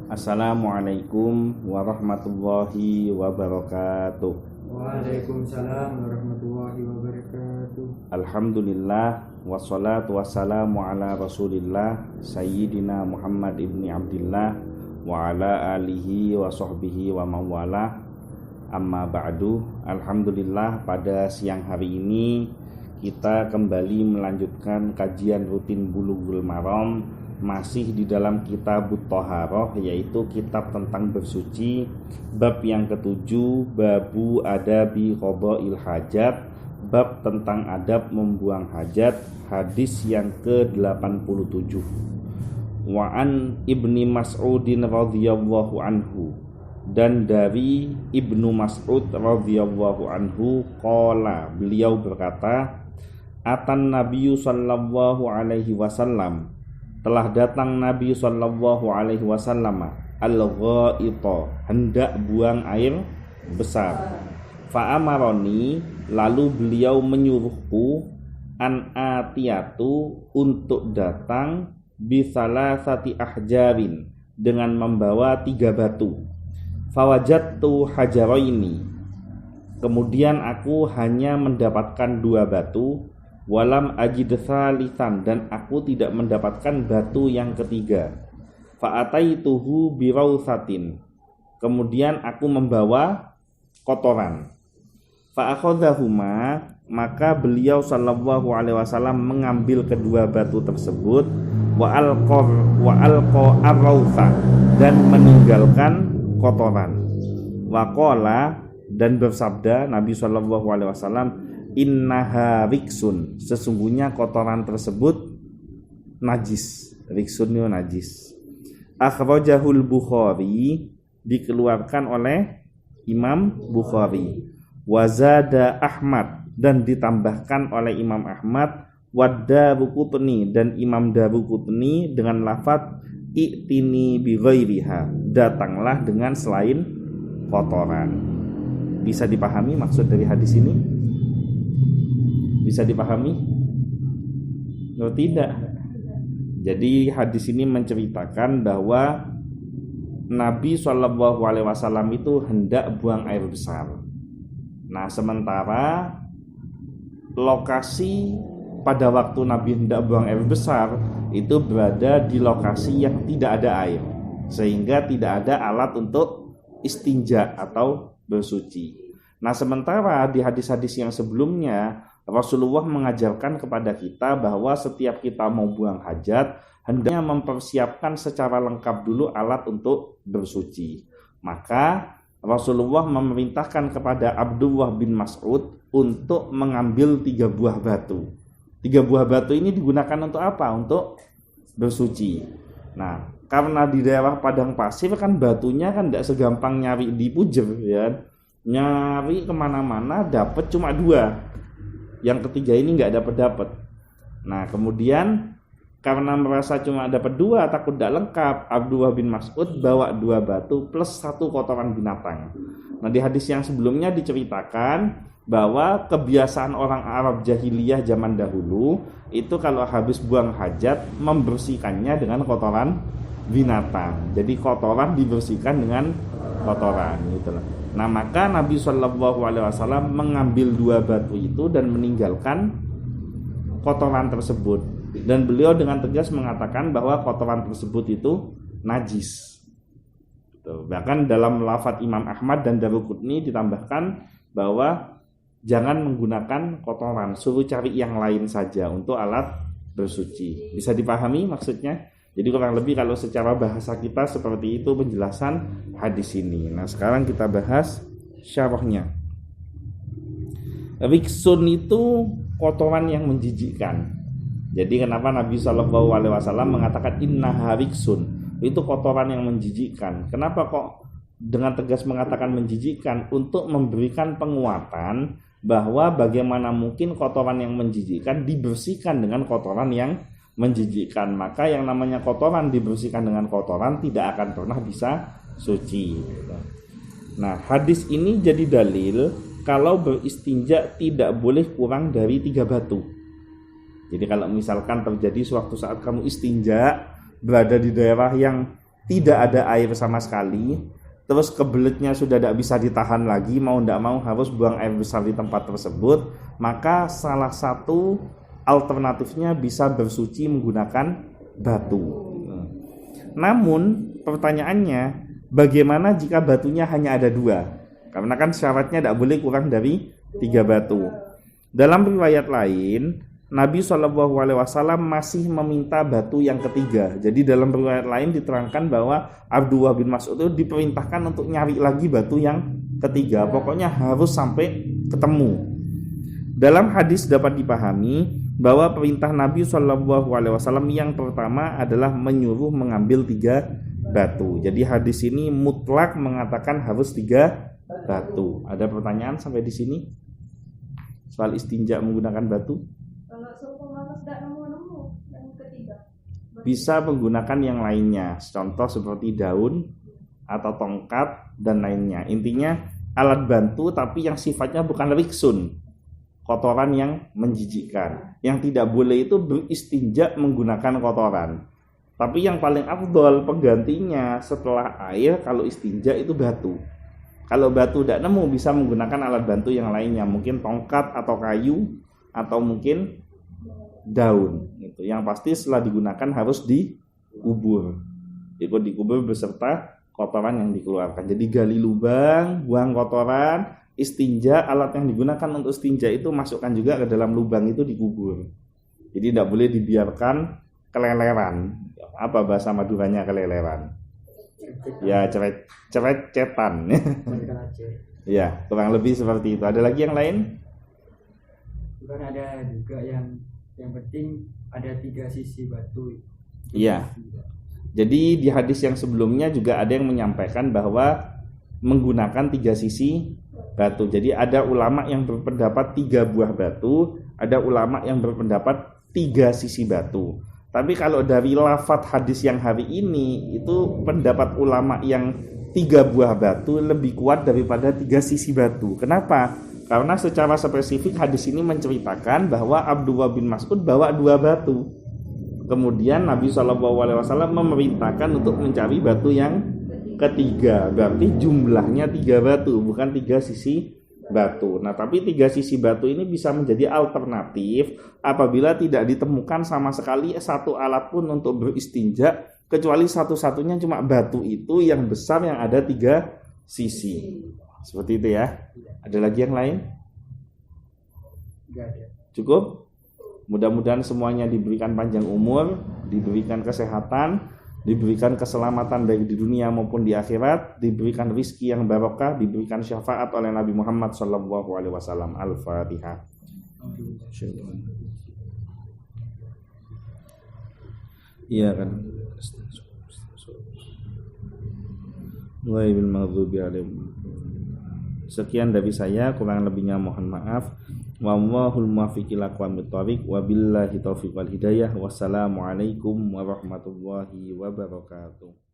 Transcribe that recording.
Assalamualaikum warahmatullahi wabarakatuh. Waalaikumsalam warahmatullahi wabarakatuh. Alhamdulillah wassalatu wassalamu ala Rasulillah Sayyidina Muhammad ibni Abdillah wa ala alihi wa sahbihi wa mawala. Amma ba'du. Alhamdulillah, pada siang hari ini kita kembali melanjutkan kajian rutin Bulughul Maram, masih di dalam kitab Thaharah, yaitu kitab tentang bersuci, bab yang ke-7, babu adabi qada'il hajat, bab tentang adab membuang hajat, hadis yang ke-87. Wa an Ibni Mas'udin radhiyallahu anhu, dan dari Ibnu Mas'ud radhiyallahu anhu, qala, beliau berkata, atan Nabiyyu sallallahu alaihi wasallam, telah datang Nabi sallallahu alaihi wasallam, al-ghaita, hendak buang air besar. Fa amaroni, lalu beliau menyuruhku, an atiyatu, untuk datang, bisalasati ahjarin, dengan membawa 3 batu. Fawajadtu hajaraini, kemudian aku hanya mendapatkan 2 batu. Walam ajid tsalitsan, dan aku tidak mendapatkan batu yang ketiga. Fa'ataituhu birawsatin, kemudian aku membawa kotoran. Fa'akhadzahuma, maka beliau sallallahu alaihi wasallam mengambil kedua batu tersebut. Wa alqa ar-rawsa, dan meninggalkan kotoran. Wa qala, dan bersabda Nabi sallallahu alaihi wasallam, innaha riksun, sesungguhnya kotoran tersebut najis. Riksun itu najis. Akhrajahul Bukhari, dikeluarkan oleh Imam Bukhari. Wazada Ahmad, dan ditambahkan oleh Imam Ahmad. Wad-Daruqutni, dan Imam Daruqutni dengan lafaz i'tini bi ghairiha, datanglah dengan selain kotoran. Bisa dipahami maksud dari hadis ini? Bisa dipahami? No, tidak. Jadi hadis ini menceritakan bahwa Nabi SAW itu hendak buang air besar. Nah, sementara lokasi pada waktu Nabi hendak buang air besar itu berada di lokasi yang tidak ada air, sehingga tidak ada alat untuk istinja atau bersuci. Nah, sementara di hadis-hadis yang sebelumnya Rasulullah mengajarkan kepada kita bahwa setiap kita mau buang hajat, hendaknya mempersiapkan secara lengkap dulu alat untuk bersuci. Maka Rasulullah memerintahkan kepada Abdullah bin Mas'ud untuk mengambil 3 buah batu. 3 buah batu ini digunakan untuk apa? Untuk bersuci. Nah, karena di daerah padang pasir kan batunya kan tidak segampang nyari di Pujer, ya. Nyari kemana-mana dapat cuma 2. Yang ketiga ini nggak dapat. Nah, kemudian karena merasa cuma dapat 2, takut tidak lengkap, Abdullah bin Mas'ud bawa 2 batu plus 1 kotoran binatang. Nah, di hadis yang sebelumnya diceritakan bahwa kebiasaan orang Arab jahiliyah zaman dahulu itu kalau habis buang hajat membersihkannya dengan kotoran binatang. Jadi kotoran dibersihkan dengan kotoran, gitu loh. Nah, maka Nabi SAW mengambil 2 batu itu dan meninggalkan kotoran tersebut. Dan beliau dengan tegas mengatakan bahwa kotoran tersebut itu najis. Bahkan dalam lafaz Imam Ahmad dan Daruqutni ditambahkan bahwa jangan menggunakan kotoran, suruh cari yang lain saja untuk alat bersuci. Bisa dipahami maksudnya? Jadi kurang lebih kalau secara bahasa kita seperti itu penjelasan hadis ini. Nah, sekarang kita bahas syarahnya. Riksun itu kotoran yang menjijikkan. Jadi kenapa Nabi SAW mengatakan innaha riksun, itu kotoran yang menjijikkan. Kenapa kok dengan tegas mengatakan menjijikkan? Untuk memberikan penguatan bahwa bagaimana mungkin kotoran yang menjijikkan dibersihkan dengan kotoran yang menjijikkan. Maka yang namanya kotoran dibersihkan dengan kotoran tidak akan pernah bisa suci. Nah, hadis ini jadi dalil kalau beristinja tidak boleh kurang dari 3 batu. Jadi kalau misalkan terjadi suatu saat kamu istinja berada di daerah yang tidak ada air sama sekali, terus kebeletnya sudah tidak bisa ditahan lagi, mau tidak mau harus buang air besar di tempat tersebut, maka salah satu alternatifnya bisa bersuci menggunakan batu. Namun pertanyaannya, bagaimana jika batunya hanya ada 2? Karena kan syaratnya tidak boleh kurang dari 3 batu. Dalam riwayat lain, Nabi SAW masih meminta batu yang ketiga. Jadi dalam riwayat lain diterangkan bahwa Abdullah bin Mas'ud itu diperintahkan untuk nyari lagi batu yang ketiga. Pokoknya harus sampai ketemu. Dalam hadis dapat dipahami bahwa perintah Nabi SAW yang pertama adalah menyuruh mengambil 3 batu. Jadi hadis ini mutlak mengatakan harus 3 batu. Ada pertanyaan sampai di sini? Soal istinja menggunakan batu? Bisa menggunakan yang lainnya, contoh seperti daun atau tongkat dan lainnya. Intinya alat bantu tapi yang sifatnya bukan riksun, kotoran yang menjijikkan. Yang tidak boleh itu beristinja menggunakan kotoran. Tapi yang paling afdol penggantinya setelah air kalau istinja itu batu. Kalau batu tidak nemu, bisa menggunakan alat bantu yang lainnya, mungkin tongkat atau kayu atau mungkin daun. Yang pasti setelah digunakan harus dikubur. Ikut dikubur beserta kotoran yang dikeluarkan. Jadi gali lubang, buang kotoran, istinja, alat yang digunakan untuk istinja itu masukkan juga ke dalam lubang itu, dikubur. Jadi tidak boleh dibiarkan keleleran. Apa bahasa Maduranya keleleran? Ya, cetan. Ya, kurang lebih seperti itu. Ada lagi yang lain? Bukan ada juga yang penting ada 3 sisi batu. Iya. Jadi di hadis yang sebelumnya juga ada yang menyampaikan bahwa menggunakan 3 sisi batu. Jadi ada ulama yang berpendapat 3 buah batu, ada ulama yang berpendapat 3 sisi batu. Tapi kalau dari lafadz hadis yang hari ini, itu pendapat ulama yang 3 buah batu lebih kuat daripada 3 sisi batu. Kenapa? Karena secara spesifik hadis ini menceritakan bahwa Abdullah bin Mas'ud bawa 2 batu. Kemudian Nabi SAW memerintahkan untuk mencari batu yang ketiga. Berarti jumlahnya 3 batu, bukan 3 sisi batu. Nah, tapi 3 sisi batu ini bisa menjadi alternatif apabila tidak ditemukan sama sekali satu alat pun untuk beristinja, kecuali satu-satunya cuma batu itu yang besar yang ada 3 sisi. Seperti itu ya. Ada lagi yang lain? Cukup? Mudah-mudahan semuanya diberikan panjang umur, diberikan kesehatan, diberikan keselamatan baik di dunia maupun di akhirat, diberikan rizki yang barokah, diberikan syafaat oleh Nabi Muhammad SAW. Al-Fatihah. Iya kan. Wa'il maghdubi alaihim. Sekian dari saya, kurang lebihnya mohon maaf. Wallahul muwaffiq ila aqwamit thoriq, wabillahi taufiq wal hidayah. Wassalamualaikum warahmatullahi wabarakatuh.